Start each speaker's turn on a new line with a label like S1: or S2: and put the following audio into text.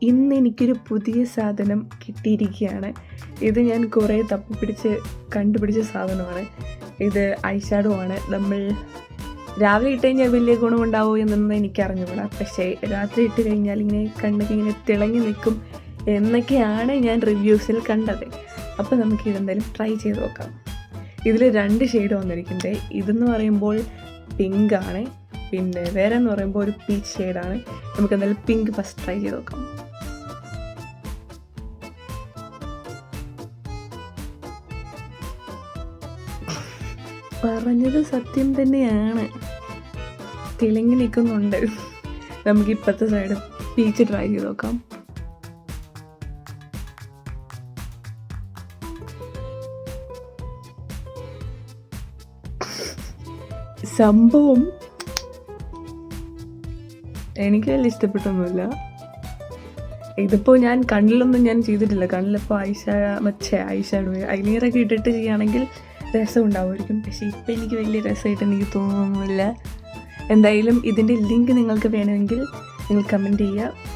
S1: ഇന്ന് എനിക്കൊരു പുതിയ സാധനം കിട്ടിയിരിക്കുകയാണ്. ഇത് ഞാൻ കുറേ കണ്ടുപിടിച്ച സാധനമാണ്. ഇത് ഐഷാഡോ ആണ്. നമ്മൾ രാവിലെ ഇട്ട് കഴിഞ്ഞാൽ വലിയ ഗുണമുണ്ടാവുമോ എന്നൊന്നും എനിക്കറിഞ്ഞുകൂടാ. പക്ഷേ രാത്രി ഇട്ട് കഴിഞ്ഞാൽ ഇങ്ങനെ കണ്ണൊക്കെ ഇങ്ങനെ തിളങ്ങി നിൽക്കും എന്നൊക്കെയാണ് ഞാൻ റിവ്യൂസിൽ കണ്ടത്. അപ്പോൾ നമുക്ക് ഇതെന്തായാലും ട്രൈ ചെയ്ത് നോക്കാം. ഇതിൽ 2 ഷെയ്ഡ് വന്നിരിക്കുന്നത്. ഇതെന്ന് പറയുമ്പോൾ പിങ്ക് ആണ്, പിന്നെ വേറെ എന്ന് പറയുമ്പോൾ ഒരു പീച്ച് ഷെയ്ഡാണ്. നമുക്ക് എന്തായാലും പിങ്ക് ഫസ്റ്റ് ട്രൈ ചെയ്ത് നോക്കാം. പറഞ്ഞത് സത്യം തന്നെയാണ്, തിളങ്ങി നിൽക്കുന്നുണ്ട്. നമുക്ക് ഇപ്പോഴത്തെ സൈഡ് പീച്ച് ട്രൈ ചെയ്ത് നോക്കാം. സംഭവം എനിക്ക് വലിയ ഇഷ്ടപ്പെട്ടൊന്നുമില്ല. ഇതിപ്പോൾ ഞാൻ കണ്ണിലൊന്നും ഞാൻ ചെയ്തിട്ടില്ല. കണ്ണിലിപ്പോൾ ഐഷാഡോ ഐലൈനറൊക്കെ ഇട്ടിട്ട് ചെയ്യുകയാണെങ്കിൽ രസം ഉണ്ടാവുമായിരിക്കും. പക്ഷേ ഇപ്പം എനിക്ക് വലിയ രസമായിട്ട് എനിക്ക് തോന്നുന്നില്ല. എന്തായാലും ഇതിൻ്റെ ലിങ്ക് നിങ്ങൾക്ക് വേണമെങ്കിൽ നിങ്ങൾ കമൻറ്റ് ചെയ്യുക.